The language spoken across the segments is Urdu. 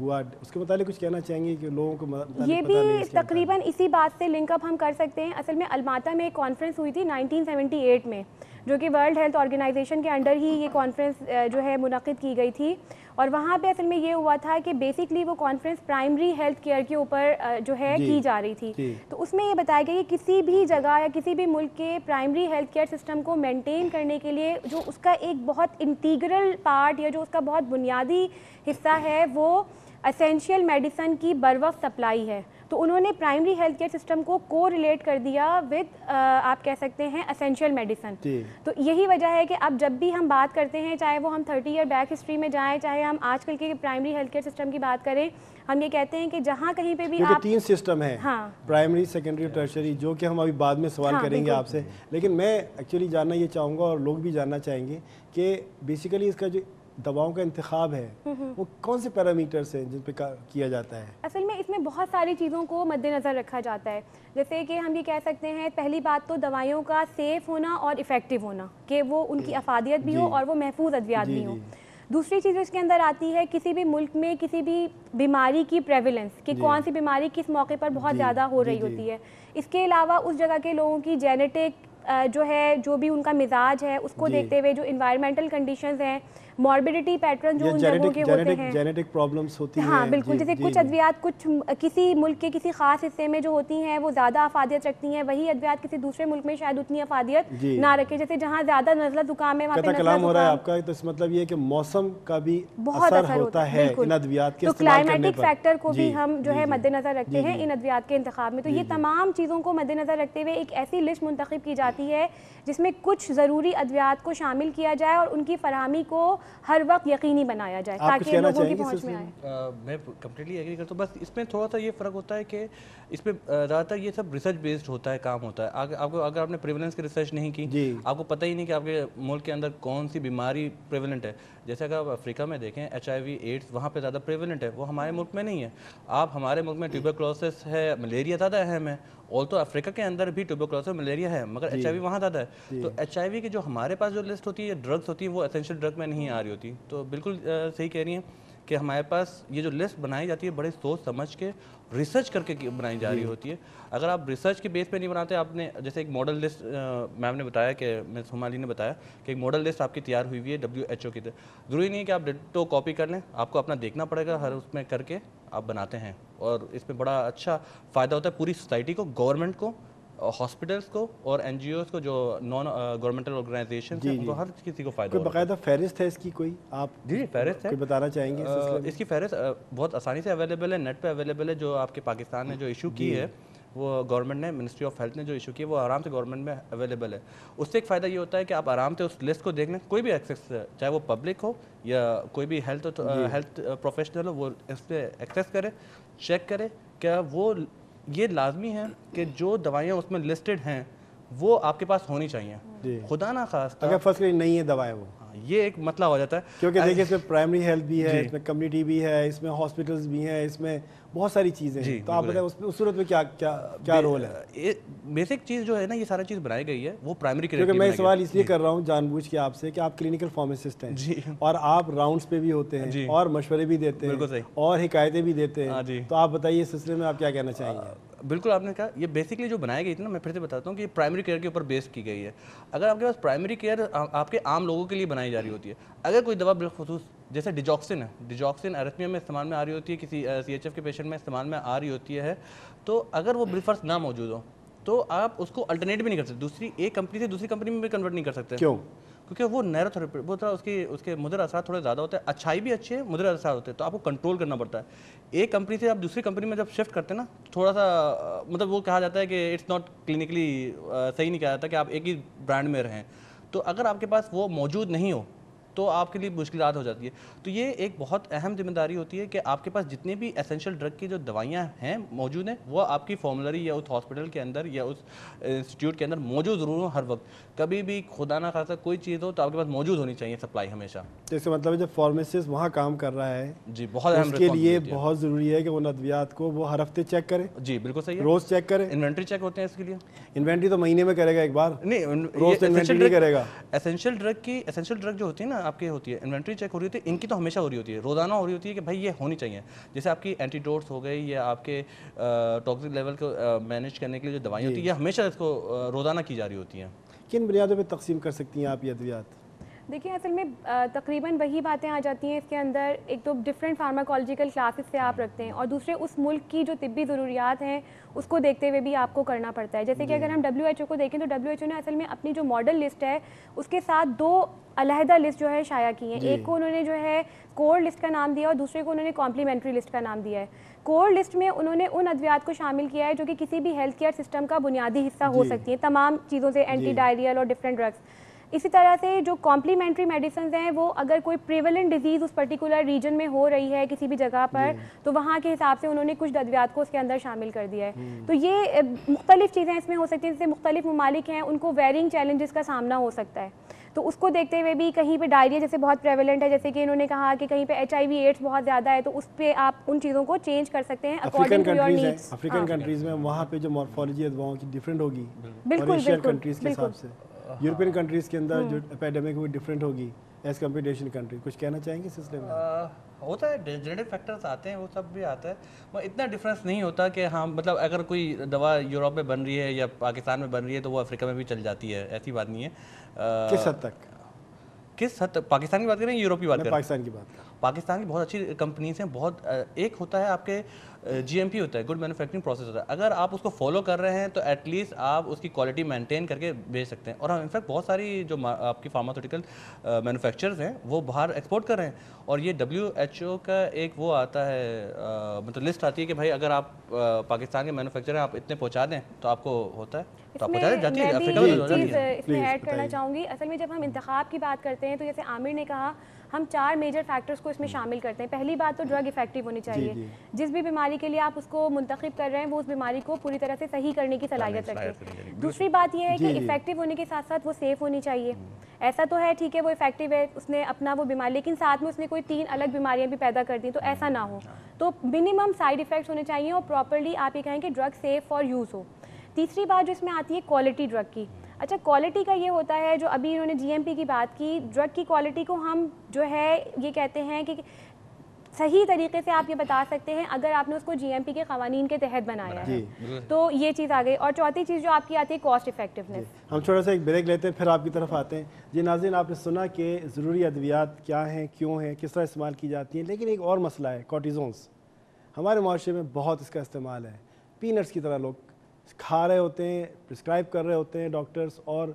ہوا اس کے متعلق کچھ کہنا چاہیں گے کہ لوگوں کو یہ بھی تقریباً اسی بات سے لنک اپ ہم کر سکتے ہیں. اصل میں الماتا میں ایک کانفرنس ہوئی تھی 1978 میں, جو کہ ورلڈ ہیلتھ آرگنائزیشن کے انڈر ہی یہ کانفرنس جو ہے منعقد کی گئی تھی, اور وہاں پہ اصل میں یہ ہوا تھا کہ بیسکلی وہ کانفرنس پرائمری ہیلتھ کیئر کے اوپر جو ہے کی جا رہی تھی. تو اس میں یہ بتایا گیا کہ کسی بھی جگہ یا کسی بھی ملک کے پرائمری ہیلتھ کیئر سسٹم کو مینٹین کرنے کے لیے جو اس کا ایک بہت انٹیگرل پارٹ یا جو اس کا بہت بنیادی حصہ ہے وہ اسینشیل میڈیسن کی بر وقت سپلائی ہے. تو انہوں نے پرائمری ہیلتھ کیئر سسٹم کو کو ریلیٹ کر دیا ود آپ کہہ سکتے ہیں اسینشیل میڈیسن. تو یہی وجہ ہے کہ اب جب بھی ہم بات کرتے ہیں, چاہے وہ ہم 30 ایئر بیک ہسٹری میں جائیں, چاہے ہم آج کل کے پرائمری ہیلتھ کیئر سسٹم کی بات کریں, ہم یہ کہتے ہیں کہ جہاں کہیں پہ بھی آپ 3 سسٹم ہیں, پرائمری, سیکنڈری, ٹرشری, جو کہ ہم ابھی بعد میں سوال کریں گے آپ سے. لیکن میں ایکچولی جاننا یہ چاہوں گا اور لوگ بھی جاننا چاہیں گے کہ بیسیکلی اس کا جو دواؤں کا انتخاب ہے وہ کون سے پیرامیٹرز ہیں جن پہ کیا جاتا ہے؟ اصل میں اس میں بہت ساری چیزوں کو مد نظر رکھا جاتا ہے. جیسے کہ ہم یہ کہہ سکتے ہیں, پہلی بات تو دوائیوں کا سیف ہونا اور افیکٹو ہونا, کہ وہ ان کی افادیت بھی ہو اور وہ محفوظ ادویات بھی ہوں. دوسری چیز اس کے اندر آتی ہے کسی بھی ملک میں کسی بھی بیماری کی پریولنس, کہ کون سی بیماری کس موقع پر بہت زیادہ ہو رہی ہوتی ہے. اس کے علاوہ اس جگہ کے لوگوں کی جینیٹک جو ہے, جو بھی ان کا مزاج ہے, اس کو دیکھتے ہوئے جو انوائرمنٹل کنڈیشنز ہیں, ماربیڈیٹی پیٹرن جو ان جگہوں کے ہوتے ہیں, جینیٹک پرابلمز ہوتی ہیں. ہاں بالکل, جیسے کچھ ادویات کچھ کسی ملک کے کسی خاص حصے میں جو ہوتی ہیں وہ زیادہ افادیت رکھتی ہیں, وہی ادویات کسی دوسرے ملک میں شاید اتنی افادیت نہ رکھے. جیسے جہاں زیادہ نزلہ زکام ہے وہاں پہ کلام ہو رہا ہے آپ کا, تو اس مطلب یہ ہے کہ موسم کا بھی اثر ہوتا ہے ان ادویات کے استعمال کرنے پر. تو کلائمیٹک فیکٹر کو بھی ہم جو ہے مد نظر رکھتے ہیں ان ادویات کے انتخاب میں. تو یہ تمام چیزوں کو مد نظر رکھتے ہوئے ایک ایسی لسٹ منتخب کی جاتی ہے جس میں کچھ ضروری ادویات کو شامل کیا جائے اور ان کی فراہمی کو ہر وقت یقینی بنایا جائے تاکہ لوگوں کی پہنچ میں آئے. میں کمپلیٹلی ایگری کرتا ہوں, بس اس میں تھوڑا سا یہ فرق ہوتا ہے کہ اس میں زیادہ تر یہ سب ریسرچ بیسڈ ہوتا ہے, کام ہوتا ہے. اگر آپ نے پریولنس کی ریسرچ نہیں کی, آپ کو پتہ ہی نہیں کہ آپ کے ملک کے اندر کون سی بیماری پریولنٹ ہے. جیسے اگر آپ افریقہ میں دیکھیں HIV ایڈس وہاں پہ زیادہ پریولنٹ ہے, وہ ہمارے ملک میں نہیں ہے. آپ ہمارے ملک میں ٹیوبرکلوسس ہے, ملیریا زیادہ اہم ہے, اور تو افریقہ کے اندر بھی ٹیوبرکلوسس ملیریا ہے, مگر HIV وہاں زیادہ ہے. تو HIV کی جو ہمارے پاس جو لسٹ ہوتی ہے ڈرگس ہوتی ہیں وہ اسینشیل ڈرگ میں نہیں آ رہی ہوتی. تو بالکل صحیح کہہ رہی ہیں کہ ہمارے پاس یہ جو لسٹ بنائی جاتی ہے بڑے سوچ سمجھ کے ریسرچ کر کے بنائی جا رہی ہوتی ہے. اگر آپ ریسرچ کے بیس پہ نہیں بناتے, آپ نے جیسے ایک ماڈل لسٹ میم نے بتایا کہ مس ہمالی نے بتایا کہ ایک ماڈل لسٹ آپ کی تیار ہوئی ہوئی ہے WHO کی طرف. ضروری نہیں ہے کہ آپ ڈٹو کاپی کر لیں, آپ کو اپنا دیکھنا پڑے گا, ہر اس میں کر کے آپ بناتے ہیں, اور اس میں بڑا اچھا فائدہ ہوتا ہے پوری سوسائٹی کو, گورنمنٹ کو, ہاسپٹلس کو اور NGOs کو, جو نان گورنمنٹل آرگنائزیشن ہیں, ان کو ہر کسی کو فائدہ. کوئی باقاعدہ فہرست ہے اس کی کوئی آپ جی فہرست ہے, کوئی بتانا چاہیں گے اس کی فہرست بہت آسانی سے اویلیبل ہے, نیٹ پہ اویلیبل ہے. جو آپ کے پاکستان نے جو ایشو کی ہے وہ گورنمنٹ نے, منسٹری آف ہیلتھ نے جو ایشو کی ہے وہ آرام سے گورنمنٹ میں اویلیبل ہے. اس سے ایک فائدہ یہ ہوتا ہے کہ آپ آرام سے اس لسٹ کو دیکھ لیں, کوئی بھی ایکسیس, چاہے وہ پبلک ہو یا کوئی بھی ہیلتھ پروفیشنل ہو, وہ اس پہ ایکسیس کرے, چیک کرے کیا وہ یہ لازمی ہے کہ جو دوائیاں اس میں لسٹڈ ہیں وہ آپ کے پاس ہونی چاہیے. خدا نہ خواستہ اگر فرض کریں نہیں ہے دوائیں, وہ یہ ایک مسئلہ ہو جاتا ہے, کیونکہ دیکھیں اس میں پرائمری ہیلتھ بھی ہے, اس میں کمیونٹی بھی ہے, اس میں ہاسپٹلس بھی ہیں, اس میں بہت ساری چیزیں ہیں. تو آپ بتائیں اس صورت میں کیا رول ہے؟ بیسک چیز جو ہے نا, یہ سارا چیز بنائی گئی ہے وہ پرائمری کیئر. کیونکہ میں سوال اس لیے کر رہا ہوں جان بوجھ کے آپ سے کہ آپ کلینکل فارماسسٹ ہیں اور آپ راؤنڈس پہ بھی ہوتے ہیں اور مشورے بھی دیتے ہیں اور حکایتیں بھی دیتے ہیں. تو آپ بتائیے اس سلسلے میں آپ کیا کہنا چاہیں گے؟ بالکل آپ نے کہا, یہ بیسکلی جو بنائی گئی تھی نا, میں پھر سے بتاتا ہوں کہ یہ پرائمری کیئر کے اوپر بیس کی گئی ہے. اگر آپ کے پاس پرائمری کیئر آپ کے عام لوگوں کے لیے بنائی جا رہی ہوتی ہے, اگر کوئی دوا بالخصوص جیسے ڈیجاکسن ہے, ڈیجاکسن ایرتھمیا میں استعمال میں آ رہی ہوتی ہے, کسی CHF کے پیشنٹ میں استعمال میں آ رہی ہوتی ہے, تو اگر وہ بالفرض نہ موجود ہو تو آپ اس کو الٹرنیٹ بھی نہیں کر سکتے, دوسری ایک کمپنی سے دوسری کمپنی میں بھی کنورٹ نہیں کر سکتے. کیوں؟ کیونکہ وہ نیرو تھراپی, وہ تھوڑا اس کے مضر اثرات تھوڑے زیادہ ہوتے ہیں. اچھائی بھی اچھی ہے, مضر اثرات ہوتے ہیں, تو آپ کو کنٹرول کرنا پڑتا ہے. ایک کمپنی سے آپ دوسری کمپنی میں جب شفٹ کرتے ہیں نا, تھوڑا سا مطلب وہ کہا جاتا ہے کہ اٹس ناٹ کلینکلی صحیح نہیں کہا جاتا کہ آپ ایک ہی برانڈ میں رہیں. تو اگر آپ کے پاس وہ موجود نہیں ہو تو آپ کے لیے مشکلات ہو جاتی ہے. تو یہ ایک بہت اہم ذمہ داری ہوتی ہے کہ آپ کے پاس جتنے بھی اسینشیل ڈرگ کی جو دوائیاں ہیں موجود ہیں وہ آپ کی فارمولری یا اس ہاسپٹل کے اندر یا اس انسٹیٹیوٹ کے اندر موجود ضرور ہو ہر وقت. کبھی بھی خدا نہ خاصہ کوئی چیز ہو تو آپ کے پاس موجود ہونی چاہیے سپلائی ہمیشہ. تو اس کا مطلب ہے جب فارماسسٹ وہاں کام کر رہا ہے جی بہت اہم اس کے لیے بہت ضروری ہے کہ ان ادویات کو وہ ہر ہفتے چیک کرے. جی بالکل صحیح ہے, روز چیک کرے. انوینٹری چیک ہوتے ہیں اس کے لیے. انوینٹری تو مہینے میں کرے گا ایک بار, نہیں روز انوینٹری نہیں کرے گا. اسینشیل ڈرگ جو ہوتی ہے نا, آپ کی ہوتی ہے انوینٹری چیک ہو رہی ہوتی ہے، ان کی تو ہمیشہ ہو رہی ہوتی ہے، روزانہ ہو رہی ہوتی ہے کہ بھائی یہ ہونی چاہیے. جیسے آپ کی اینٹی ڈوٹس ہو گئی یا آپ کے ٹاکسک لیول کو مینیج کرنے کے لیے جو دوائیں ہوتی ہیں یہ ہمیشہ اس کو روزانہ کی جا رہی ہوتی ہیں. کن بنیادوں پہ تقسیم کر سکتی ہیں آپ یہ ادویات؟ دیکھیں اصل میں تقریباً وہی باتیں آ جاتی ہیں اس کے اندر. ایک تو ڈفرینٹ فارماکولوجیکل کلاسز سے آپ رکھتے ہیں، اور دوسرے اس ملک کی جو طبی ضروریات ہیں اس کو دیکھتے ہوئے بھی آپ کو کرنا پڑتا ہے. جیسے کہ اگر ہم WHO کو دیکھیں تو WHO نے اصل میں اپنی جو ماڈل لسٹ ہے اس کے ساتھ 2 علیحدہ لسٹ جو ہے شائع کی ہیں. ایک کو انہوں نے جو ہے کور لسٹ کا نام دیا اور دوسرے کو انہوں نے کمپلیمنٹری لسٹ کا نام دیا ہے. کور لسٹ میں انہوں نے ان ادویات کو شامل کیا ہے جو کہ کسی بھی ہیلتھ کیئر سسٹم کا بنیادی حصہ ہو سکتی ہیں، تمام چیزوں سے اینٹی ڈائریل اور ڈفرینٹ ڈرگس. اسی طرح سے جو کمپلیمنٹری میڈیسنز ہیں وہ اگر کوئی پریولنٹ ڈیزیز اس پرٹیکولر ریجن میں ہو رہی ہے کسی بھی جگہ پر تو وہاں کے حساب سے انہوں نے کچھ ادویات کو اس کے اندر شامل کر دیا ہے. تو یہ مختلف چیزیں اس میں ہو سکتی ہیں. جیسے مختلف ممالک ہیں ان کو ویرینگ چیلنجز کا سامنا ہو سکتا ہے، تو اس کو دیکھتے ہوئے بھی کہیں پہ ڈائریا جیسے بہت پریولنٹ ہے، جیسے کہ انہوں نے کہا کہ کہیں پہ HIV ایڈس بہت زیادہ ہے، تو اس پہ آپ ان چیزوں کو چینج کر سکتے ہیں according to your needs. African countries میں وہاں پہ جو مارفولوجی ادواؤں کی ڈفرینٹ ہوگی بالکل اور ایشین کنٹریز کے حساب سے یورپین کنٹریز کے اندر جو اپیڈیمک وہ ڈفرینٹ ہوگی as compare to Asian country. کچھ کہنا چاہیں گے اس سلسلے میں؟ ہوتا ہے جینیٹک فیکٹرز آتے ہیں، وہ سب بھی آتا ہے، وہ اتنا ڈفرینس نہیں ہوتا کہ ہاں مطلب اگر کوئی دوا یوروپ میں بن رہی ہے یا پاکستان میں بن رہی ہے تو وہ افریقہ میں بھی چل جاتی ہے، ایسی بات نہیں ہے. کس حد تک؟ کس حد تک؟ پاکستان کی بات کریں یا یوروپ کی بات کریں؟ پاکستان کی بات کریں. پاکستان کی بہت اچھی کمپنیز ہیں. بہت ایک ہوتا ہے آپ کے GMP ہوتا ہے، گڈ مینوفیکچرنگ پروسیس ہوتا ہے. اگر آپ اس کو فالو کر رہے ہیں تو ایٹ لیسٹ آپ اس کی کوالٹی مینٹین کر کے بھیج سکتے ہیں. اور ہم انفیکٹ بہت ساری جو آپ کی فارماسیوٹیکل مینوفیکچرز ہیں وہ باہر ایکسپورٹ کر رہے ہیں. اور یہ WHO کا ایک وہ آتا ہے مطلب لسٹ آتی ہے کہ بھائی اگر آپ پاکستان کے مینوفیکچر ہیں آپ اتنے پہنچا دیں تو آپ کو ہوتا ہے، تو آپ پہنچا جاتی ہے افریقہ میں ہو جاتی ہے. اس میں ایڈ کرنا چاہوں گی. اصل میں جب ہم انتخاب کی بات کرتے ہیں تو جیسے عامر نے کہا ہم 4 میجر فیکٹرز کو اس میں شامل کرتے ہیں. پہلی بات تو ڈرگ افیکٹو ہونی چاہیے. جس بھی بیماری کے لیے آپ اس کو منتخب کر رہے ہیں وہ اس بیماری کو پوری طرح سے صحیح کرنے کی صلاحیت رکھے. دوسری بات یہ ہے کہ افیکٹو ہونے کے ساتھ ساتھ وہ سیف ہونی چاہیے. ایسا تو ہے ٹھیک ہے وہ افیکٹو ہے اس نے اپنا وہ بیماری، لیکن ساتھ میں اس نے کوئی 3 الگ بیماریاں بھی پیدا کر دیں تو ایسا نہ ہو. تو منیمم سائیڈ افیکٹس ہونے چاہیے اور پراپرلی آپ یہ کہیں کہ ڈرگ سیف فار یوز ہو. تیسری بات جو اس میں آتی ہے کوالٹی ڈرگ کی. اچھا کوالٹی کا یہ ہوتا ہے جو ابھی انہوں نے GMP کی بات کی، ڈرگ کی کوالٹی کو ہم جو ہے یہ کہتے ہیں کہ صحیح طریقے سے آپ یہ بتا سکتے ہیں اگر آپ نے اس کو GMP کے قوانین کے تحت بنایا ہے تو یہ چیز آ گئی. اور چوتھی چیز جو آپ کی آتی ہے کاسٹ افیکٹونیس. ہم تھوڑا سا ایک بریک لیتے ہیں پھر آپ کی طرف آتے ہیں. جی ناظرین، آپ نے سنا کہ ضروری ادویات کیا ہیں، کیوں ہیں، کس طرح استعمال کی جاتی ہیں، لیکن ایک اور مسئلہ ہے کورٹیزونس. ہمارے معاشرے میں بہت اس کا استعمال ہے. پینٹس کی طرح لوگ کھا رہے ہوتے ہیں، پرسکرائب کر رہے ہوتے ہیں ڈاکٹرز، اور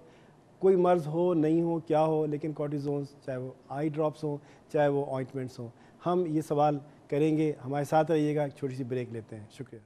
کوئی مرض ہو نہیں ہو کیا ہو لیکن کورٹیزونس، چاہے وہ آئی ڈراپس ہوں چاہے وہ آئنٹمنٹس ہوں. ہم یہ سوال کریں گے، ہمارے ساتھ رہیے گا. ایک چھوٹی سی بریک لیتے ہیں. شکریہ.